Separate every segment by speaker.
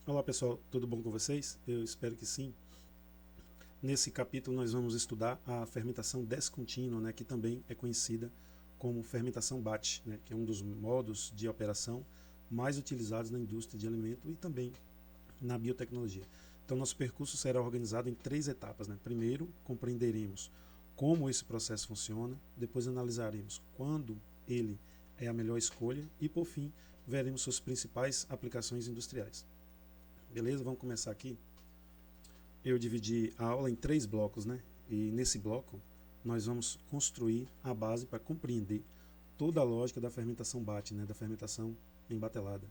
Speaker 1: Olá pessoal, tudo bom com vocês? Eu espero que sim. Nesse capítulo nós vamos estudar a fermentação descontínua, né, que também é conhecida como fermentação batch, né, que é um dos modos de operação mais utilizados na indústria de alimento e também na biotecnologia. Então nosso percurso será organizado em 3 etapas, né? Primeiro, compreenderemos como esse processo funciona, depois analisaremos quando ele é a melhor escolha e por fim veremos suas principais aplicações industriais. Beleza? Vamos começar aqui. Eu dividi a aula em 3 blocos, né? E nesse bloco nós vamos construir a base para compreender toda a lógica da fermentação batch, né? Da fermentação embatelada.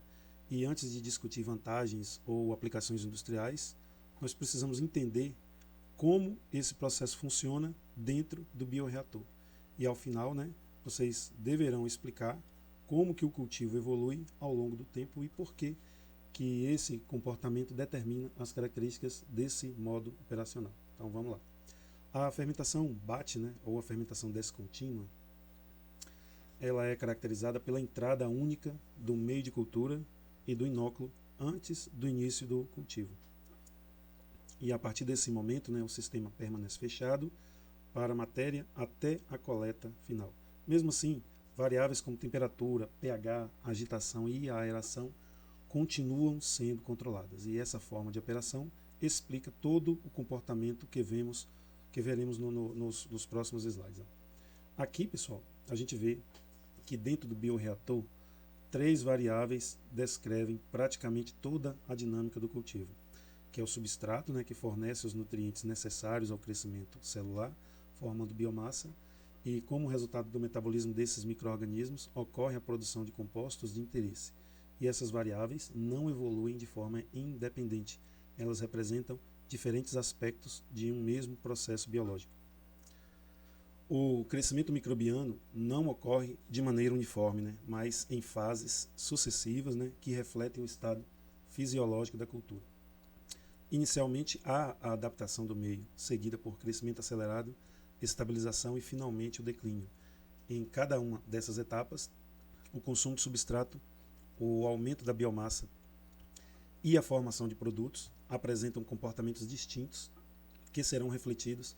Speaker 1: E antes de discutir vantagens ou aplicações industriais, nós precisamos entender como esse processo funciona dentro do bioreator. E ao final, né, vocês deverão explicar como que o cultivo evolui ao longo do tempo e por que esse comportamento determina as características desse modo operacional. Então vamos lá. A fermentação batch, né, ou a fermentação descontínua, ela é caracterizada pela entrada única do meio de cultura e do inóculo antes do início do cultivo. E a partir desse momento, né, o sistema permanece fechado para a matéria até a coleta final. Mesmo assim, variáveis como temperatura, pH, agitação e aeração continuam sendo controladas. E essa forma de operação explica todo o comportamento que veremos nos próximos slides. Aqui, pessoal, a gente vê que dentro do bioreator, 3 variáveis descrevem praticamente toda a dinâmica do cultivo, que é o substrato, né, que fornece os nutrientes necessários ao crescimento celular, formando biomassa, e como resultado do metabolismo desses micro-organismos, ocorre a produção de compostos de interesse. E essas variáveis não evoluem de forma independente, elas representam diferentes aspectos de um mesmo processo biológico. O crescimento microbiano não ocorre de maneira uniforme, né, mas em fases sucessivas, né, que refletem o estado fisiológico da cultura. Inicialmente há a adaptação do meio, seguida por crescimento acelerado, estabilização e finalmente o declínio. Em cada uma dessas etapas, o consumo de substrato, o aumento da biomassa e a formação de produtos apresentam comportamentos distintos que serão refletidos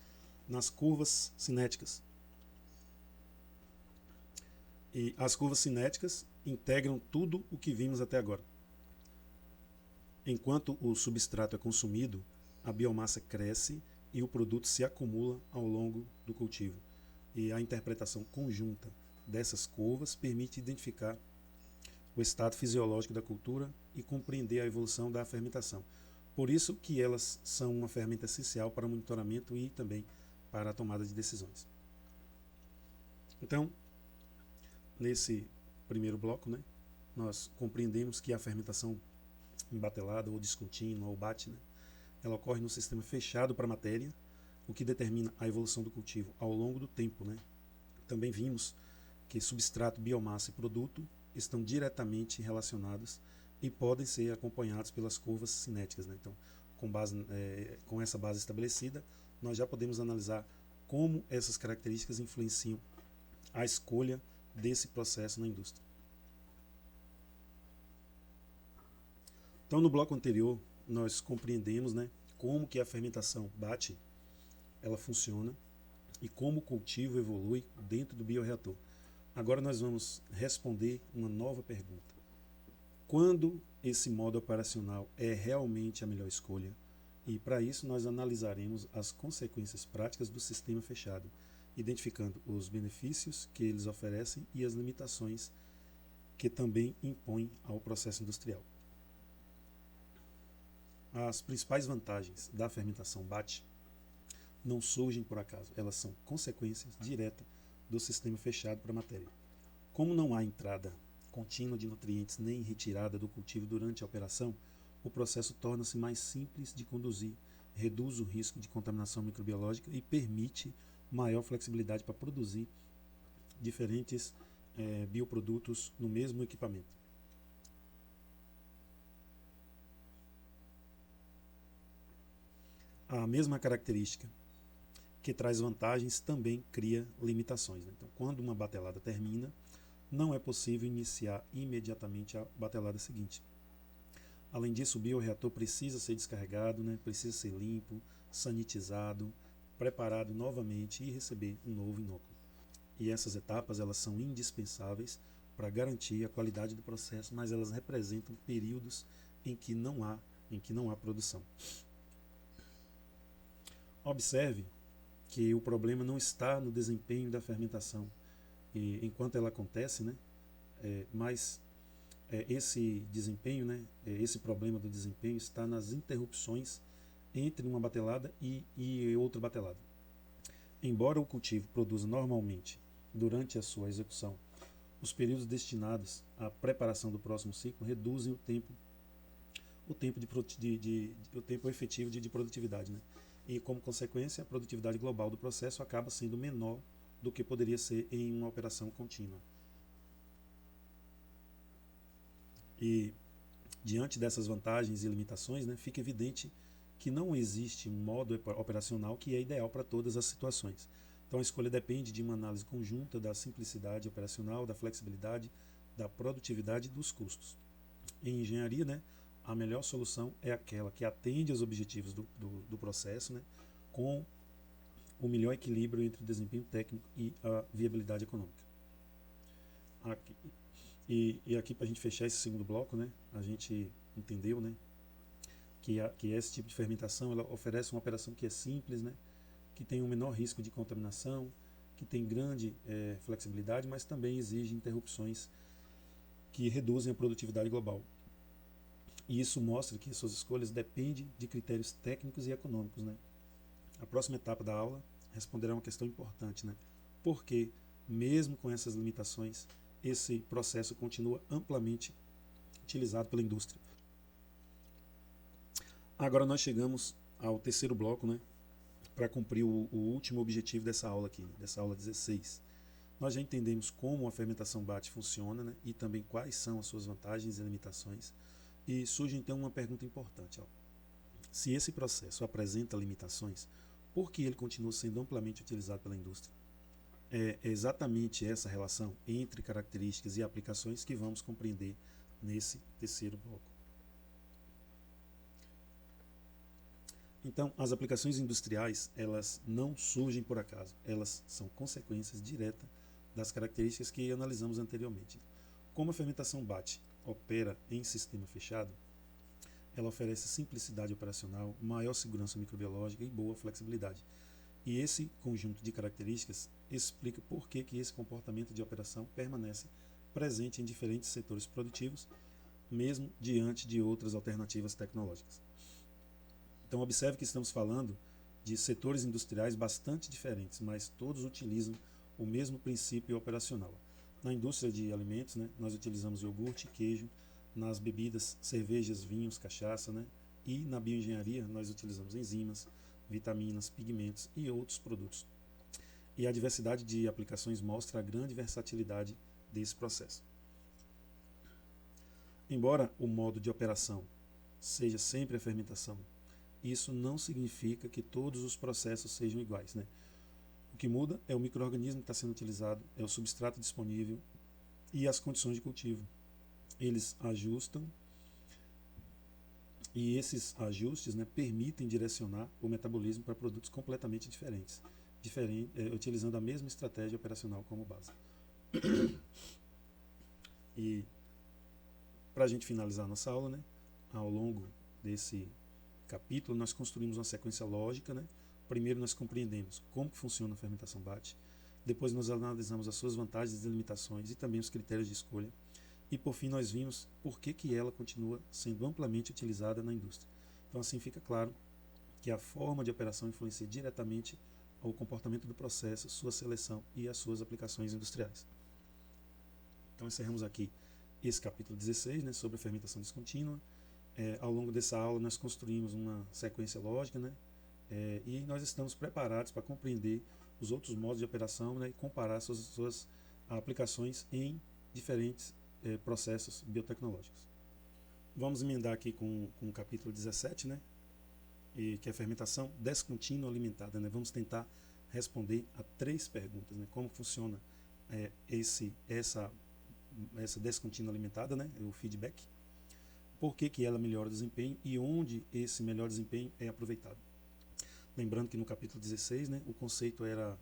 Speaker 1: nas curvas cinéticas. E as curvas cinéticas integram tudo o que vimos até agora. Enquanto o substrato é consumido, a biomassa cresce e o produto se acumula ao longo do cultivo. E a interpretação conjunta dessas curvas permite identificar o estado fisiológico da cultura e compreender a evolução da fermentação. Por isso que elas são uma ferramenta essencial para o monitoramento e também para a tomada de decisões. Então, nesse primeiro bloco, né, nós compreendemos que a fermentação embatelada ou descontínua ou batch, né, ela ocorre no sistema fechado para a matéria, o que determina a evolução do cultivo ao longo do tempo, né. Também vimos que substrato, biomassa e produto estão diretamente relacionados e podem ser acompanhados pelas curvas cinéticas, né. Então, com essa base estabelecida, nós já podemos analisar como essas características influenciam a escolha desse processo na indústria. Então, no bloco anterior, nós compreendemos, né, como que a fermentação batch ela funciona e como o cultivo evolui dentro do bioreator. Agora nós vamos responder uma nova pergunta. Quando esse modo operacional é realmente a melhor escolha? E para isso nós analisaremos as consequências práticas do sistema fechado, identificando os benefícios que eles oferecem e as limitações que também impõem ao processo industrial. As principais vantagens da fermentação batch não surgem por acaso, elas são consequências diretas do sistema fechado para a matéria. Como não há entrada contínua de nutrientes nem retirada do cultivo durante a operação, o processo torna-se mais simples de conduzir, reduz o risco de contaminação microbiológica e permite maior flexibilidade para produzir diferentes bioprodutos no mesmo equipamento. A mesma característica que traz vantagens também cria limitações, né? Então, quando uma batelada termina, não é possível iniciar imediatamente a batelada seguinte. Além disso, o bioreator precisa ser descarregado, né? Precisa ser limpo, sanitizado, preparado novamente e receber um novo inóculo. E essas etapas elas são indispensáveis para garantir a qualidade do processo, mas elas representam períodos em que não há produção. Observe que o problema não está no desempenho da fermentação, e enquanto ela acontece, né? Mas esse desempenho, né? Esse problema do desempenho está nas interrupções entre uma batelada e outra batelada. Embora o cultivo produza normalmente, durante a sua execução, os períodos destinados à preparação do próximo ciclo reduzem o tempo efetivo de produtividade, né? E, como consequência, a produtividade global do processo acaba sendo menor do que poderia ser em uma operação contínua. E, diante dessas vantagens e limitações, né, fica evidente que não existe um modo operacional que é ideal para todas as situações. Então, a escolha depende de uma análise conjunta da simplicidade operacional, da flexibilidade, da produtividade e dos custos. Em engenharia, né, a melhor solução é aquela que atende aos objetivos do processo, né, com o melhor equilíbrio entre o desempenho técnico e a viabilidade econômica. E aqui, para a gente fechar esse segundo bloco, né, a gente entendeu, né, que esse tipo de fermentação ela oferece uma operação que é simples, né, que tem um menor risco de contaminação, que tem grande flexibilidade, mas também exige interrupções que reduzem a produtividade global. E isso mostra que suas escolhas dependem de critérios técnicos e econômicos, né? A próxima etapa da aula responderá uma questão importante, né? Por que, mesmo com essas limitações, esse processo continua amplamente utilizado pela indústria? Agora nós chegamos ao terceiro bloco, né? Para cumprir o último objetivo dessa aula aqui, dessa aula 16. Nós já entendemos como a fermentação BAT funciona, né? E também quais são as suas vantagens e limitações. E surge então uma pergunta importante. Se esse processo apresenta limitações, por que ele continua sendo amplamente utilizado pela indústria? É exatamente essa relação entre características e aplicações que vamos compreender nesse terceiro bloco. Então, as aplicações industriais, elas não surgem por acaso, elas são consequências diretas das características que analisamos anteriormente. Como a fermentação BAT opera em sistema fechado, ela oferece simplicidade operacional, maior segurança microbiológica e boa flexibilidade. E esse conjunto de características explica por que esse comportamento de operação permanece presente em diferentes setores produtivos, mesmo diante de outras alternativas tecnológicas. Então, observe que estamos falando de setores industriais bastante diferentes, mas todos utilizam o mesmo princípio operacional. Na indústria de alimentos, né, nós utilizamos iogurte, queijo. Nas bebidas, cervejas, vinhos, cachaça, né? E na bioengenharia, nós utilizamos enzimas, vitaminas, pigmentos e outros produtos. E a diversidade de aplicações mostra a grande versatilidade desse processo. Embora o modo de operação seja sempre a fermentação, isso não significa que todos os processos sejam iguais, né? O que muda é o micro-organismo que está sendo utilizado, é o substrato disponível e as condições de cultivo. Eles ajustam e esses ajustes, né, permitem direcionar o metabolismo para produtos completamente diferentes, utilizando a mesma estratégia operacional como base. E para a gente finalizar nossa aula, né, ao longo desse capítulo nós construímos uma sequência lógica, né? Primeiro nós compreendemos como que funciona a fermentação BAT, depois nós analisamos as suas vantagens e limitações e também os critérios de escolha. E por fim nós vimos por que ela continua sendo amplamente utilizada na indústria. Então assim fica claro que a forma de operação influencia diretamente o comportamento do processo, sua seleção e as suas aplicações industriais. Então encerramos aqui esse capítulo 16, né, sobre a fermentação descontínua. Ao longo dessa aula nós construímos uma sequência lógica, né, e nós estamos preparados para compreender os outros modos de operação, né, e comparar suas aplicações em diferentes processos biotecnológicos. Vamos emendar aqui com o capítulo 17, né, que é a fermentação descontínua alimentada. Né? Vamos tentar responder a 3 perguntas. Né? Como funciona essa descontínua alimentada, né, o feedback. por que ela melhora o desempenho e onde esse melhor desempenho é aproveitado. Lembrando que no capítulo 16, né, o conceito era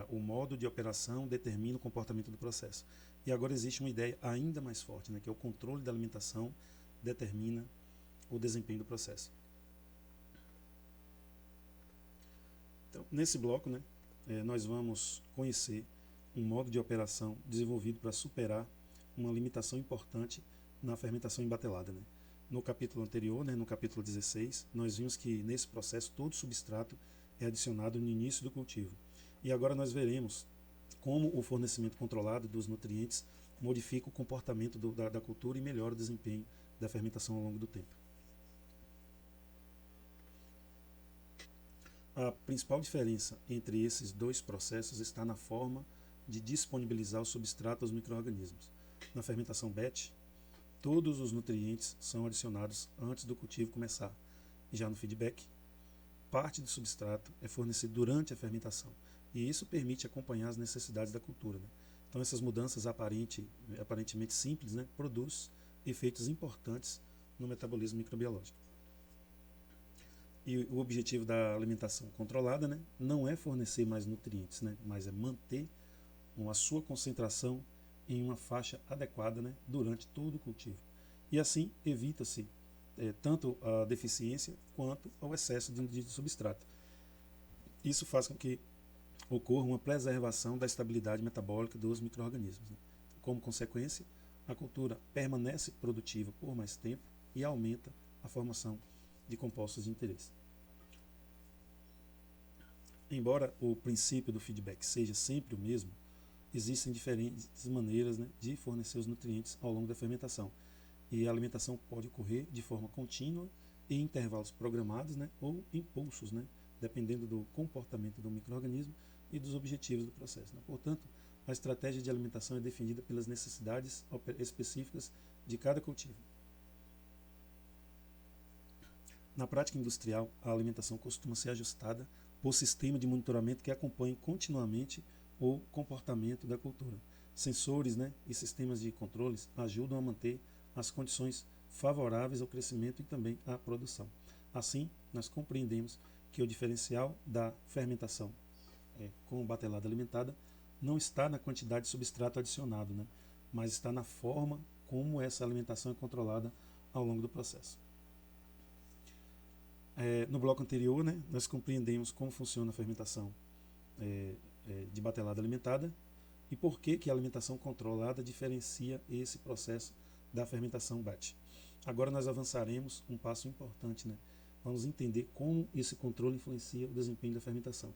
Speaker 1: o modo de operação determina o comportamento do processo. E agora existe uma ideia ainda mais forte, né, que é o controle da alimentação determina o desempenho do processo. Então, nesse bloco, né, nós vamos conhecer um modo de operação desenvolvido para superar uma limitação importante na fermentação embatelada, né. No capítulo anterior, né, no capítulo 16, nós vimos que nesse processo todo substrato é adicionado no início do cultivo. E agora nós veremos como o fornecimento controlado dos nutrientes modifica o comportamento da cultura e melhora o desempenho da fermentação ao longo do tempo. A principal diferença entre esses dois processos está na forma de disponibilizar o substrato aos micro-organismos. Na fermentação batch, todos os nutrientes são adicionados antes do cultivo começar. Já no feedback, parte do substrato é fornecido durante a fermentação. E isso permite acompanhar as necessidades da cultura, né? Então essas mudanças aparentemente simples, né, produzem efeitos importantes no metabolismo microbiológico. E o objetivo da alimentação controlada, né, não é fornecer mais nutrientes, né, mas é manter a sua concentração em uma faixa adequada, né, durante todo o cultivo. E assim evita-se tanto a deficiência quanto o excesso de substrato. Isso faz com que ocorra uma preservação da estabilidade metabólica dos micro-organismos, né? Como consequência, a cultura permanece produtiva por mais tempo e aumenta a formação de compostos de interesse. Embora o princípio do feedback seja sempre o mesmo, existem diferentes maneiras, né, de fornecer os nutrientes ao longo da fermentação. E a alimentação pode ocorrer de forma contínua, em intervalos programados, né, ou impulsos, né, dependendo do comportamento do micro-organismo e dos objetivos do processo, né? Portanto, a estratégia de alimentação é definida pelas necessidades específicas de cada cultivo. Na prática industrial, a alimentação costuma ser ajustada por sistema de monitoramento que acompanhe continuamente o comportamento da cultura. Sensores, né, e sistemas de controles ajudam a manter as condições favoráveis ao crescimento e também à produção. Assim, nós compreendemos que o diferencial da fermentação com batelada alimentada não está na quantidade de substrato adicionado, né, mas está na forma como essa alimentação é controlada ao longo do processo. No bloco anterior, né, nós compreendemos como funciona a fermentação de batelada alimentada e por que a alimentação controlada diferencia esse processo da fermentação batch. Agora nós avançaremos um passo importante, né? Vamos entender como esse controle influencia o desempenho da fermentação.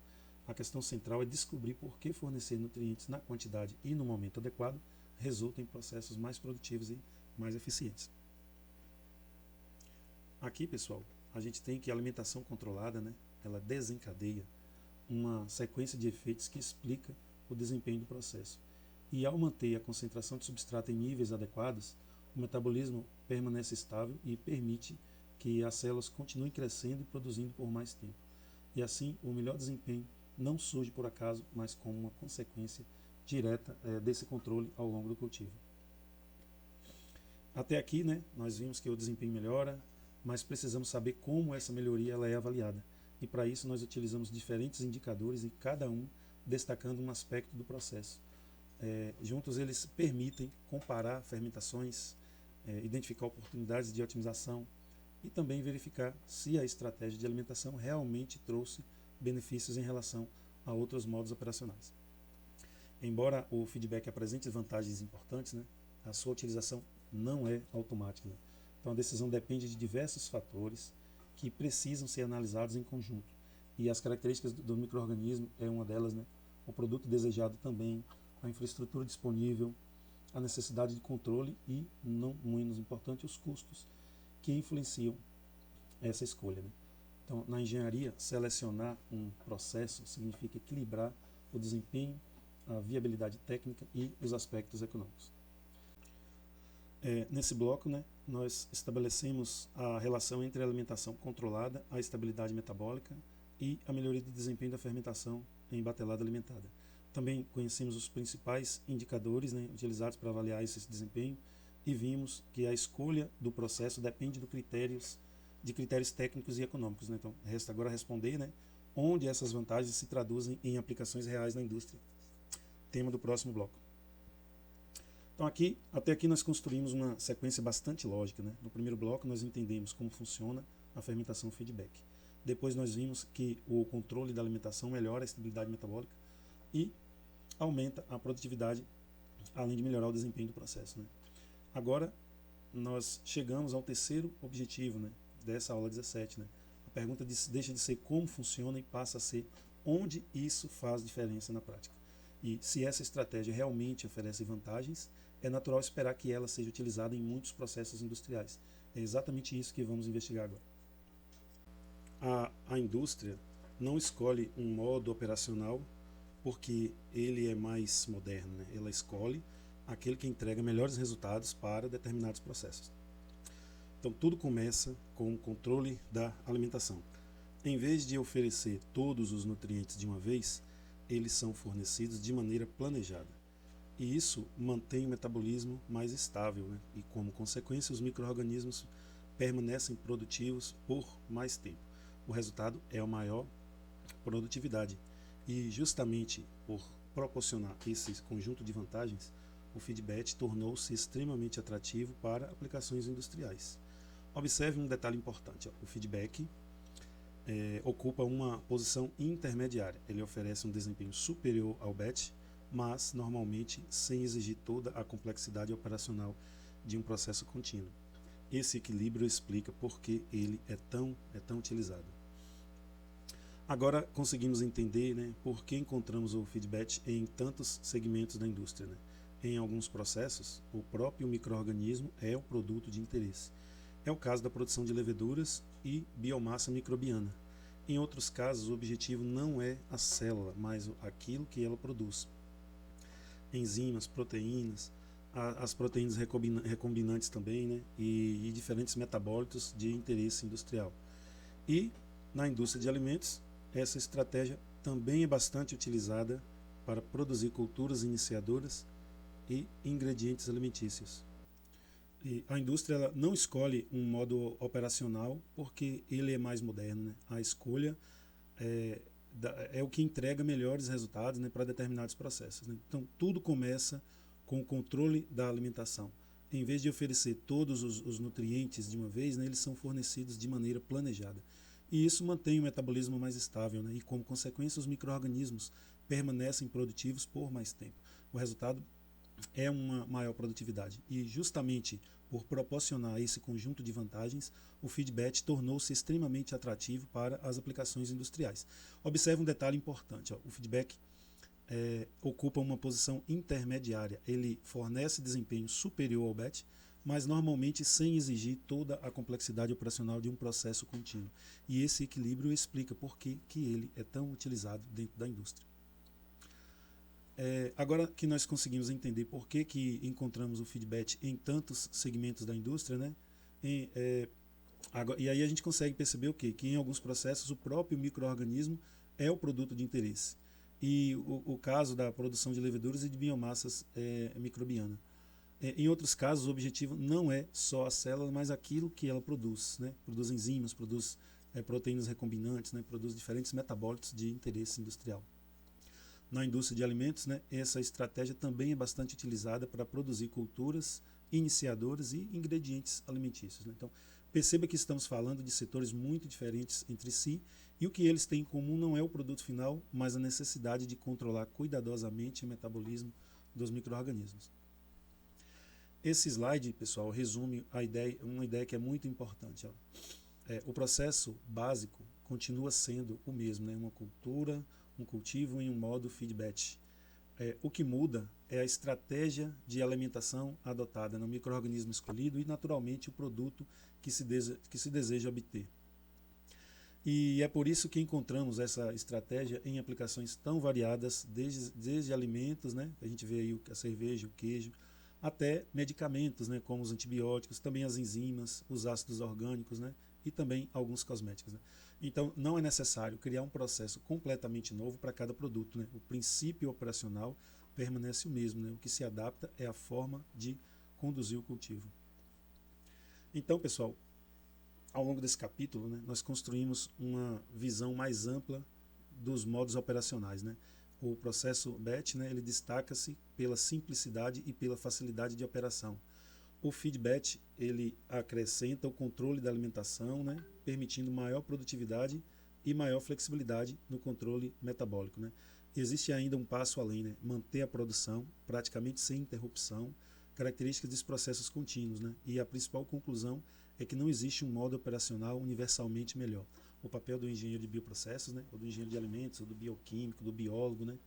Speaker 1: A questão central é descobrir por que fornecer nutrientes na quantidade e no momento adequado resulta em processos mais produtivos e mais eficientes. Aqui, pessoal, a gente tem que a alimentação controlada, né, ela desencadeia uma sequência de efeitos que explica o desempenho do processo. E ao manter a concentração de substrato em níveis adequados, o metabolismo permanece estável e permite que as células continuem crescendo e produzindo por mais tempo. E assim, o melhor desempenho não surge por acaso, mas como uma consequência direta desse controle ao longo do cultivo. Até aqui, né, nós vimos que o desempenho melhora, mas precisamos saber como essa melhoria ela é avaliada. E para isso nós utilizamos diferentes indicadores e cada um destacando um aspecto do processo. Juntos eles permitem comparar fermentações, identificar oportunidades de otimização e também verificar se a estratégia de alimentação realmente trouxe benefícios em relação a outros modos operacionais. Embora o feedback apresente vantagens importantes, né, a sua utilização não é automática, né? Então a decisão depende de diversos fatores que precisam ser analisados em conjunto. E as características do micro-organismo é uma delas, né? O produto desejado também, a infraestrutura disponível, a necessidade de controle e, não menos importante, os custos que influenciam essa escolha, né? Então, na engenharia, selecionar um processo significa equilibrar o desempenho, a viabilidade técnica e os aspectos econômicos. Nesse bloco, né, nós estabelecemos a relação entre a alimentação controlada, a estabilidade metabólica e a melhoria do desempenho da fermentação em batelada alimentada. Também conhecemos os principais indicadores, né, utilizados para avaliar esse desempenho e vimos que a escolha do processo depende de critérios técnicos e econômicos, né? Então, resta agora responder, né, onde essas vantagens se traduzem em aplicações reais na indústria. Tema do próximo bloco. Então, até aqui nós construímos uma sequência bastante lógica, né? No primeiro bloco nós entendemos como funciona a fermentação feedback. Depois nós vimos que o controle da alimentação melhora a estabilidade metabólica e aumenta a produtividade, além de melhorar o desempenho do processo, né? Agora nós chegamos ao terceiro objetivo, né, dessa aula 17. Né? A pergunta deixa de ser como funciona e passa a ser onde isso faz diferença na prática. E se essa estratégia realmente oferece vantagens, é natural esperar que ela seja utilizada em muitos processos industriais. É exatamente isso que vamos investigar agora. A indústria não escolhe um modo operacional porque ele é mais moderno, né? Ela escolhe aquele que entrega melhores resultados para determinados processos. Então tudo começa com o controle da alimentação. Em vez de oferecer todos os nutrientes de uma vez, eles são fornecidos de maneira planejada. E isso mantém o metabolismo mais estável, né? E como consequência os micro-organismos permanecem produtivos por mais tempo. O resultado é a maior produtividade. E justamente por proporcionar esse conjunto de vantagens, o feedback tornou-se extremamente atrativo para aplicações industriais. Observe um detalhe importante. O feedback ocupa uma posição intermediária. Ele oferece um desempenho superior ao batch, mas normalmente sem exigir toda a complexidade operacional de um processo contínuo. Esse equilíbrio explica por que ele é tão utilizado. Agora conseguimos entender, né, por que encontramos o feedback em tantos segmentos da indústria. Né? Em alguns processos, o próprio micro-organismo é o produto de interesse. É o caso da produção de leveduras e biomassa microbiana. Em outros casos, o objetivo não é a célula, mas aquilo que ela produz. Enzimas, proteínas, as proteínas recombinantes também, né? e diferentes metabólitos de interesse industrial. E na indústria de alimentos, essa estratégia também é bastante utilizada para produzir culturas iniciadoras e ingredientes alimentícios. E a indústria ela não escolhe um modo operacional porque ele é mais moderno. Né? A escolha é o que entrega melhores resultados, né, para determinados processos. Né? Então, tudo começa com o controle da alimentação. Em vez de oferecer todos os nutrientes de uma vez, né, eles são fornecidos de maneira planejada. E isso mantém o metabolismo mais estável, né? E como consequência os micro-organismos permanecem produtivos por mais tempo. O resultado é uma maior produtividade. E justamente por proporcionar esse conjunto de vantagens, o feedback tornou-se extremamente atrativo para as aplicações industriais. Observe um detalhe importante. O feedback ocupa uma posição intermediária. Ele fornece desempenho superior ao batch, mas normalmente sem exigir toda a complexidade operacional de um processo contínuo. E esse equilíbrio explica por que ele é tão utilizado dentro da indústria. Agora que nós conseguimos entender por que encontramos o feedback em tantos segmentos da indústria, né? E aí a gente consegue perceber o quê? Que em alguns processos o próprio micro-organismo é o produto de interesse. E o caso da produção de leveduras e de biomassas microbiana. Em outros casos, o objetivo não é só a célula, mas aquilo que ela produz. Né? Produz enzimas, produz proteínas recombinantes, né? Produz diferentes metabólitos de interesse industrial. Na indústria de alimentos, né, essa estratégia também é bastante utilizada para produzir culturas iniciadoras e ingredientes alimentícios. Né? Então, perceba que estamos falando de setores muito diferentes entre si e o que eles têm em comum não é o produto final, mas a necessidade de controlar cuidadosamente o metabolismo dos micro-organismos. Esse slide, pessoal, resume uma ideia que é muito importante. Ó. O processo básico continua sendo o mesmo, né? Uma cultura, um cultivo em um modo feedback. O que muda é a estratégia de alimentação adotada no micro-organismo escolhido e, naturalmente, o produto que se deseja obter. E é por isso que encontramos essa estratégia em aplicações tão variadas, desde alimentos, né? A gente vê aí a cerveja, o queijo, até medicamentos, né, como os antibióticos, também as enzimas, os ácidos orgânicos, né, e também alguns cosméticos. Né. Então, não é necessário criar um processo completamente novo para cada produto. Né. O princípio operacional permanece o mesmo. Né. O que se adapta é a forma de conduzir o cultivo. Então, pessoal, ao longo desse capítulo, né, nós construímos uma visão mais ampla dos modos operacionais, né? O processo batch, né, ele destaca-se pela simplicidade e pela facilidade de operação. O feed batch, ele acrescenta o controle da alimentação, né, permitindo maior produtividade e maior flexibilidade no controle metabólico, né? Existe ainda um passo além, né, manter a produção praticamente sem interrupção, características dos processos contínuos, né? E a principal conclusão é que não existe um modo operacional universalmente melhor. O papel do engenheiro de bioprocessos, né, ou do engenheiro de alimentos, ou do bioquímico, do biólogo, né,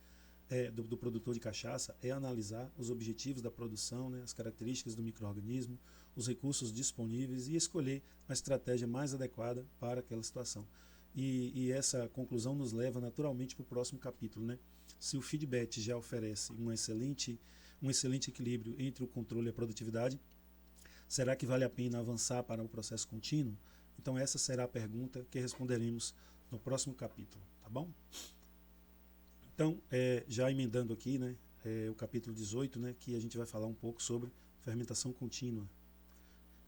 Speaker 1: do produtor de cachaça, é analisar os objetivos da produção, né, as características do micro-organismo, os recursos disponíveis e escolher a estratégia mais adequada para aquela situação. E essa conclusão nos leva naturalmente para o próximo capítulo, né? Se o feedback já oferece um excelente equilíbrio entre o controle e a produtividade, será que vale a pena avançar para o processo contínuo? Então essa será a pergunta que responderemos no próximo capítulo, tá bom? Então, já emendando aqui, né, o capítulo 18, né, que a gente vai falar um pouco sobre fermentação contínua.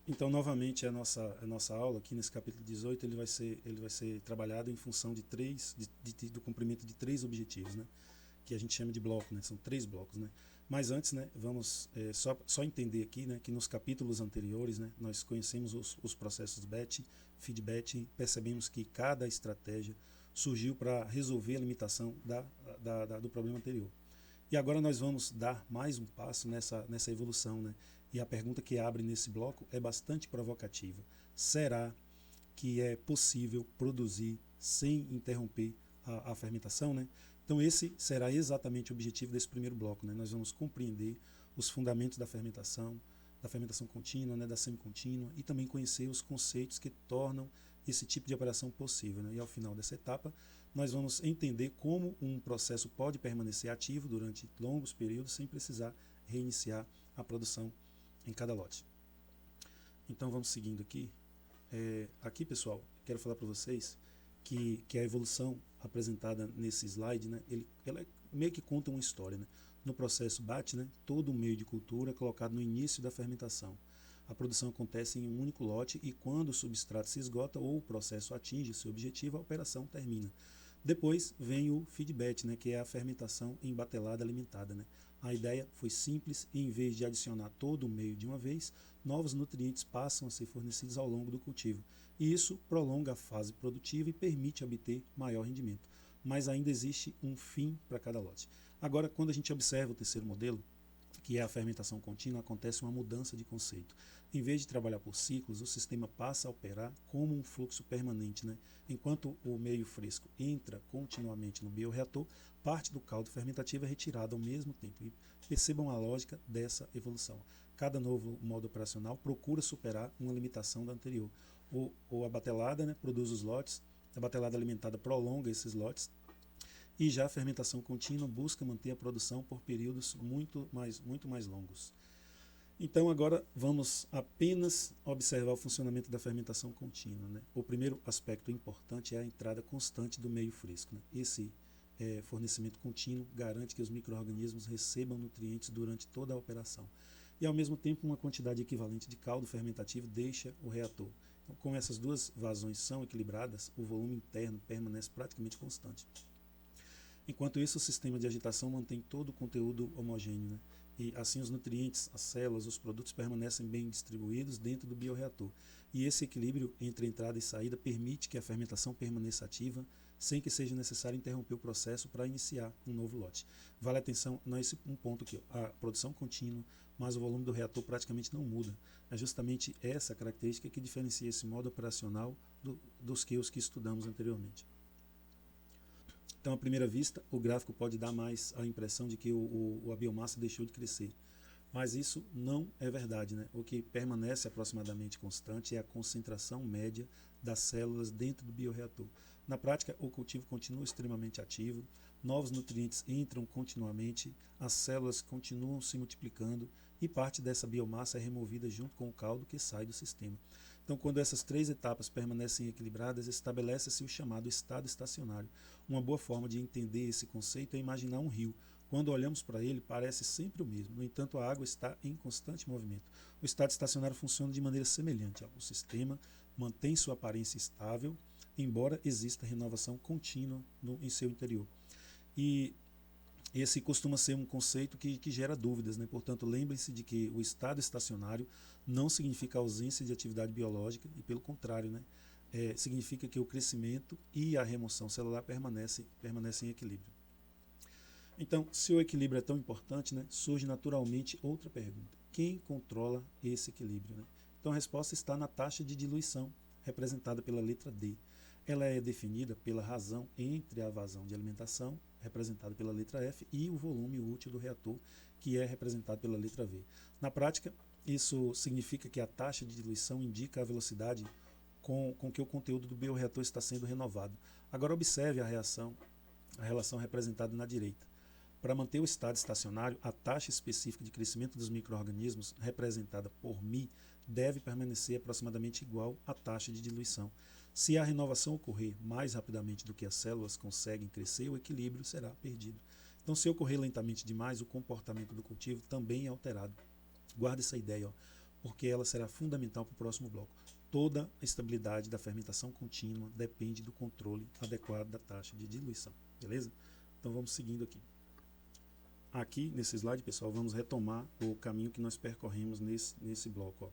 Speaker 1: Então, novamente, a nossa aula aqui nesse capítulo 18, ele vai ser trabalhado em função de do cumprimento de 3 objetivos, né, que a gente chama de bloco, né, são 3 blocos, né. Mas antes, né, vamos só entender aqui, né, que nos capítulos anteriores, né, nós conhecemos os processos batch, feedback, percebemos que cada estratégia surgiu para resolver a limitação do problema anterior. E agora nós vamos dar mais um passo nessa evolução, né? E a pergunta que abre nesse bloco é bastante provocativa. Será que é possível produzir sem interromper a fermentação, né? Então esse será exatamente o objetivo desse primeiro bloco, né? Nós vamos compreender os fundamentos da fermentação contínua, né, da semicontínua, e também conhecer os conceitos que tornam esse tipo de operação possível, né? E ao final dessa etapa, nós vamos entender como um processo pode permanecer ativo durante longos períodos sem precisar reiniciar a produção em cada lote. Então vamos seguindo aqui. Aqui, pessoal, quero falar para vocês que a evolução apresentada nesse slide, né, ela meio que conta uma história, né? No processo batch, né, todo o meio de cultura é colocado no início da fermentação. A produção acontece em um único lote e quando o substrato se esgota ou o processo atinge seu objetivo, a operação termina. Depois vem o feedback, né, que é a fermentação em batelada alimentada, né? A ideia foi simples e em vez de adicionar todo o meio de uma vez, novos nutrientes passam a ser fornecidos ao longo do cultivo. E isso prolonga a fase produtiva e permite obter maior rendimento. Mas ainda existe um fim para cada lote. Agora, quando a gente observa o terceiro modelo, que é a fermentação contínua, acontece uma mudança de conceito. Em vez de trabalhar por ciclos, o sistema passa a operar como um fluxo permanente, né? Enquanto o meio fresco entra continuamente no bioreator, parte do caldo fermentativo é retirado ao mesmo tempo. E percebam a lógica dessa evolução. Cada novo modo operacional procura superar uma limitação da anterior. A batelada, né, produz os lotes, a batelada alimentada prolonga esses lotes, e já a fermentação contínua busca manter a produção por períodos muito mais longos. Então agora vamos apenas observar o funcionamento da fermentação contínua, né? O primeiro aspecto importante é a entrada constante do meio fresco, né? Esse fornecimento contínuo garante que os micro-organismos recebam nutrientes durante toda a operação. E ao mesmo tempo uma quantidade equivalente de caldo fermentativo deixa o reator. Então, como essas duas vazões são equilibradas, o volume interno permanece praticamente constante. Enquanto isso, o sistema de agitação mantém todo o conteúdo homogêneo, né? E assim os nutrientes, as células, os produtos permanecem bem distribuídos dentro do bioreator. E esse equilíbrio entre entrada e saída permite que a fermentação permaneça ativa sem que seja necessário interromper o processo para iniciar um novo lote. Vale atenção nesse um ponto aqui, a produção contínua, mas o volume do reator praticamente não muda. É justamente essa característica que diferencia esse modo operacional dos que estudamos anteriormente. Então, à primeira vista, o gráfico pode dar mais a impressão de que a biomassa deixou de crescer. Mas isso não é verdade, né? O que permanece aproximadamente constante é a concentração média das células dentro do bioreator. Na prática, o cultivo continua extremamente ativo, novos nutrientes entram continuamente, as células continuam se multiplicando e parte dessa biomassa é removida junto com o caldo que sai do sistema. Então, quando essas 3 etapas permanecem equilibradas, estabelece-se o chamado estado estacionário. Uma boa forma de entender esse conceito é imaginar um rio. Quando olhamos para ele, parece sempre o mesmo. No entanto, a água está em constante movimento. O estado estacionário funciona de maneira semelhante. O sistema mantém sua aparência estável, embora exista renovação contínua em seu interior. E esse costuma ser um conceito que gera dúvidas, né? Portanto, lembrem-se de que o estado estacionário não significa ausência de atividade biológica, e pelo contrário, né? Significa que o crescimento e a remoção celular permanecem em equilíbrio. Então, se o equilíbrio é tão importante, né, surge naturalmente outra pergunta: quem controla esse equilíbrio, né? Então a resposta está na taxa de diluição, representada pela letra D. Ela é definida pela razão entre a vazão de alimentação, representada pela letra F, e o volume útil do reator, que é representado pela letra V. Na prática, isso significa que a taxa de diluição indica a velocidade com que o conteúdo do bioreator está sendo renovado. Agora observe a relação representada na direita. Para manter o estado estacionário, a taxa específica de crescimento dos micro-organismos, representada por μ, deve permanecer aproximadamente igual à taxa de diluição. Se a renovação ocorrer mais rapidamente do que as células conseguem crescer, o equilíbrio será perdido. Então, se ocorrer lentamente demais, o comportamento do cultivo também é alterado. Guarde essa ideia, porque ela será fundamental para o próximo bloco. Toda a estabilidade da fermentação contínua depende do controle adequado da taxa de diluição. Beleza? Então, vamos seguindo aqui. Aqui, nesse slide, pessoal, vamos retomar o caminho que nós percorremos nesse bloco.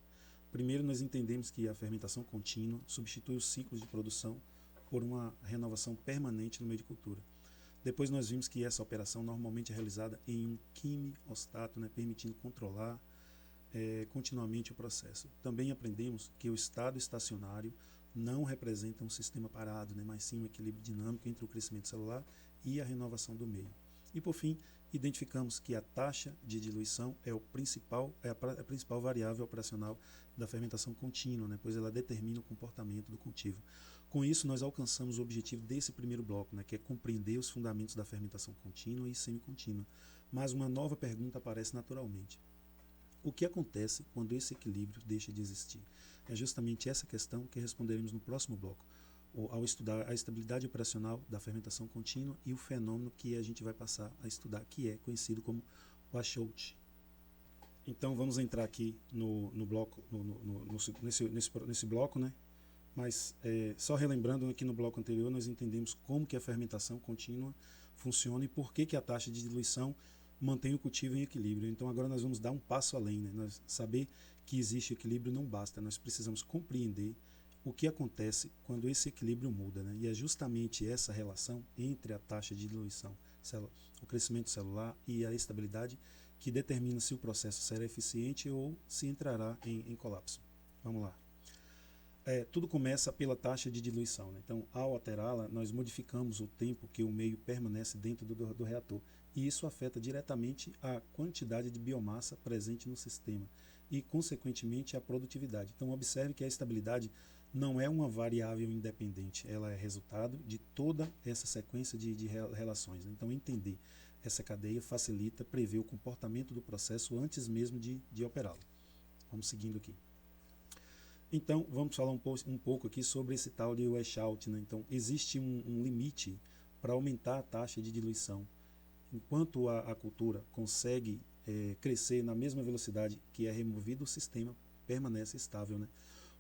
Speaker 1: Primeiro, nós entendemos que a fermentação contínua substitui os ciclos de produção por uma renovação permanente no meio de cultura. Depois, nós vimos que essa operação normalmente é realizada em um quimiostato, né, permitindo controlar continuamente o processo. Também aprendemos que o estado estacionário não representa um sistema parado, né, mas sim um equilíbrio dinâmico entre o crescimento celular e a renovação do meio. E, por fim, identificamos que a taxa de diluição é a principal variável operacional da fermentação contínua, né, pois ela determina o comportamento do cultivo. Com isso, nós alcançamos o objetivo desse primeiro bloco, né, que é compreender os fundamentos da fermentação contínua e semicontínua. Mas uma nova pergunta aparece naturalmente: o que acontece quando esse equilíbrio deixa de existir? É justamente essa questão que responderemos no próximo bloco, ao estudar a estabilidade operacional da fermentação contínua e o fenômeno que a gente vai passar a estudar, que é conhecido como washout. Então vamos entrar aqui no bloco, nesse bloco, né? Mas só relembrando que no bloco anterior nós entendemos como que a fermentação contínua funciona e por que a taxa de diluição mantém o cultivo em equilíbrio. Então agora nós vamos dar um passo além, né? Nós saber que existe equilíbrio não basta, nós precisamos compreender o que acontece quando esse equilíbrio muda, né? E é justamente essa relação entre a taxa de diluição, o crescimento celular e a estabilidade que determina se o processo será eficiente ou se entrará em colapso. Vamos lá. Tudo começa pela taxa de diluição, né? Então, ao alterá-la, nós modificamos o tempo que o meio permanece dentro do reator. E isso afeta diretamente a quantidade de biomassa presente no sistema e, consequentemente, a produtividade. Então, observe que a estabilidade não é uma variável independente, ela é resultado de toda essa sequência de relações. Então, entender essa cadeia facilita prever o comportamento do processo antes mesmo de operá-lo. Vamos seguindo aqui. Então, vamos falar um pouco aqui sobre esse tal de washout, né? Então, existe um limite para aumentar a taxa de diluição. Enquanto a cultura consegue crescer na mesma velocidade que é removido, o sistema permanece estável, né?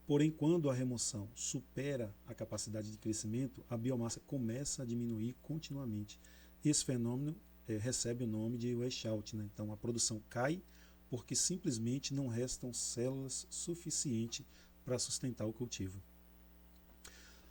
Speaker 1: Porém, quando a remoção supera a capacidade de crescimento, a biomassa começa a diminuir continuamente. Esse fenômeno recebe o nome de washout, né? Então, a produção cai porque simplesmente não restam células suficientes para sustentar o cultivo.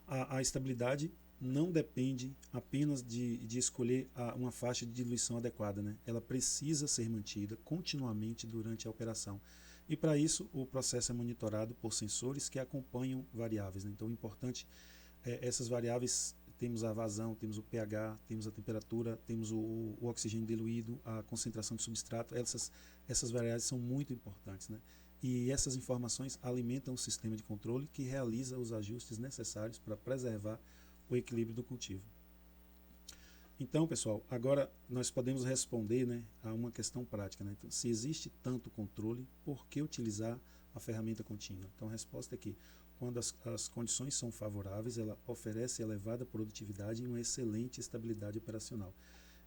Speaker 1: A estabilidade não depende apenas de escolher uma faixa de diluição adequada, né? Ela precisa ser mantida continuamente durante a operação. E para isso o processo é monitorado por sensores que acompanham variáveis, né? Então o importante essas variáveis, temos a vazão, temos o pH, temos a temperatura, temos o oxigênio diluído, a concentração de substrato, essas variáveis são muito importantes, né? E essas informações alimentam o sistema de controle que realiza os ajustes necessários para preservar o equilíbrio do cultivo. Então, pessoal, agora nós podemos responder, né, a uma questão prática, né? Então, se existe tanto controle, por que utilizar a ferramenta contínua? Então, a resposta é que quando as condições são favoráveis, ela oferece elevada produtividade e uma excelente estabilidade operacional.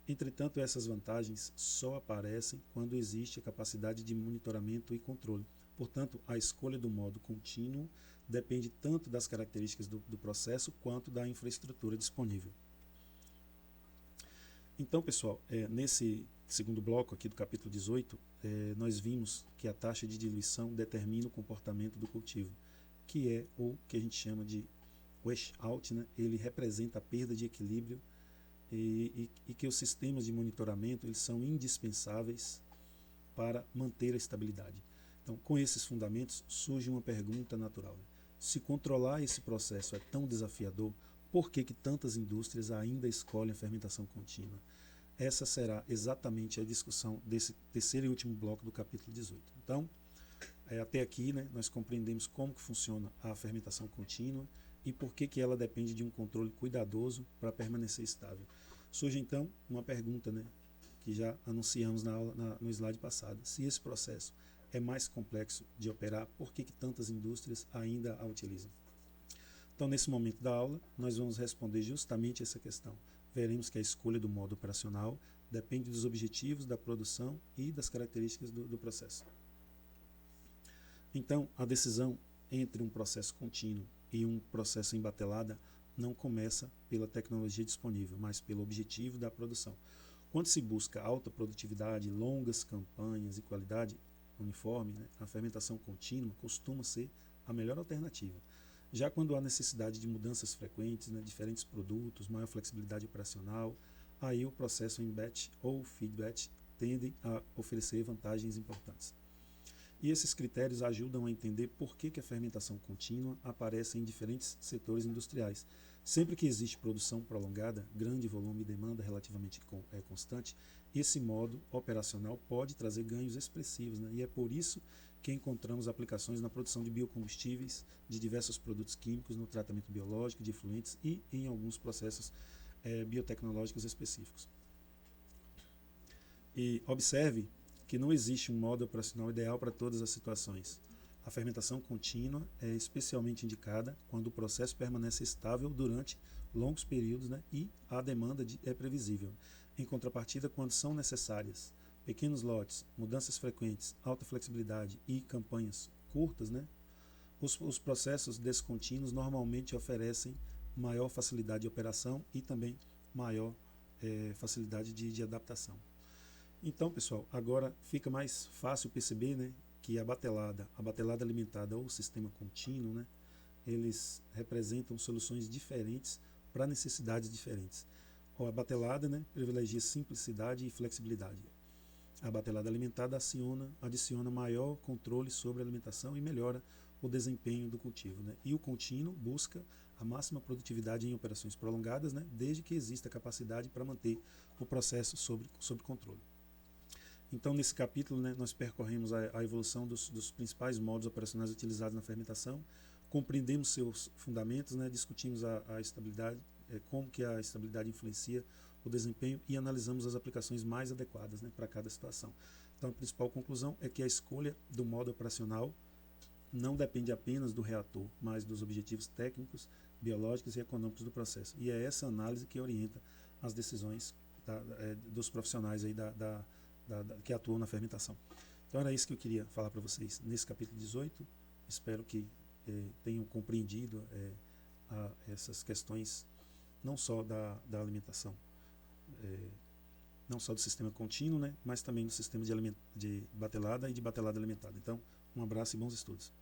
Speaker 1: Entretanto, essas vantagens só aparecem quando existe a capacidade de monitoramento e controle. Portanto, a escolha do modo contínuo depende tanto das características do processo quanto da infraestrutura disponível. Então, pessoal, nesse segundo bloco aqui do capítulo 18, nós vimos que a taxa de diluição determina o comportamento do cultivo, que é o que a gente chama de washout, né? Ele representa a perda de equilíbrio e que os sistemas de monitoramento eles são indispensáveis para manter a estabilidade. Então, com esses fundamentos, surge uma pergunta natural. Se controlar esse processo é tão desafiador, por que tantas indústrias ainda escolhem a fermentação contínua? Essa será exatamente a discussão desse terceiro e último bloco do capítulo 18. Então, até aqui, né, nós compreendemos como que funciona a fermentação contínua e por que ela depende de um controle cuidadoso para permanecer estável. Surge então uma pergunta, né, que já anunciamos na aula, no slide passado. Se esse processo é mais complexo de operar, por que tantas indústrias ainda a utilizam? Então, nesse momento da aula, nós vamos responder justamente essa questão. Veremos que a escolha do modo operacional depende dos objetivos da produção e das características do processo. Então, a decisão entre um processo contínuo e um processo em batelada não começa pela tecnologia disponível, mas pelo objetivo da produção. Quando se busca alta produtividade, longas campanhas e qualidade uniforme, né, a fermentação contínua costuma ser a melhor alternativa. Já quando há necessidade de mudanças frequentes, né, diferentes produtos, maior flexibilidade operacional, aí o processo em batch ou feed batch tendem a oferecer vantagens importantes. E esses critérios ajudam a entender por que a fermentação contínua aparece em diferentes setores industriais. Sempre que existe produção prolongada, grande volume e demanda relativamente constante, esse modo operacional pode trazer ganhos expressivos, né? E é por isso que encontramos aplicações na produção de biocombustíveis, de diversos produtos químicos, no tratamento biológico, de efluentes e em alguns processos biotecnológicos específicos. E observe que não existe um modo operacional ideal para todas as situações. A fermentação contínua é especialmente indicada quando o processo permanece estável durante longos períodos, né, e a demanda é previsível. Em contrapartida, quando são necessárias pequenos lotes, mudanças frequentes, alta flexibilidade e campanhas curtas, né, os processos descontínuos normalmente oferecem maior facilidade de operação e também maior facilidade de adaptação. Então, pessoal, agora fica mais fácil perceber, né, que a batelada alimentada ou o sistema contínuo, né, eles representam soluções diferentes para necessidades diferentes. A batelada, né, privilegia simplicidade e flexibilidade. A batelada alimentada adiciona maior controle sobre a alimentação e melhora o desempenho do cultivo, né? E o contínuo busca a máxima produtividade em operações prolongadas, né, desde que exista capacidade para manter o processo sob controle. Então, nesse capítulo, né, nós percorremos a evolução dos principais modos operacionais utilizados na fermentação, compreendemos seus fundamentos, né, discutimos a estabilidade, como que a estabilidade influencia o desempenho e analisamos as aplicações mais adequadas, né, para cada situação. Então, a principal conclusão é que a escolha do modo operacional não depende apenas do reator, mas dos objetivos técnicos, biológicos e econômicos do processo. E é essa análise que orienta as decisões dos profissionais aí que atuam na fermentação. Então era isso que eu queria falar para vocês nesse capítulo 18. Espero que tenham compreendido essas questões não só da alimentação, não só do sistema contínuo, né, mas também do sistema de batelada e de batelada alimentada. Então, um abraço e bons estudos.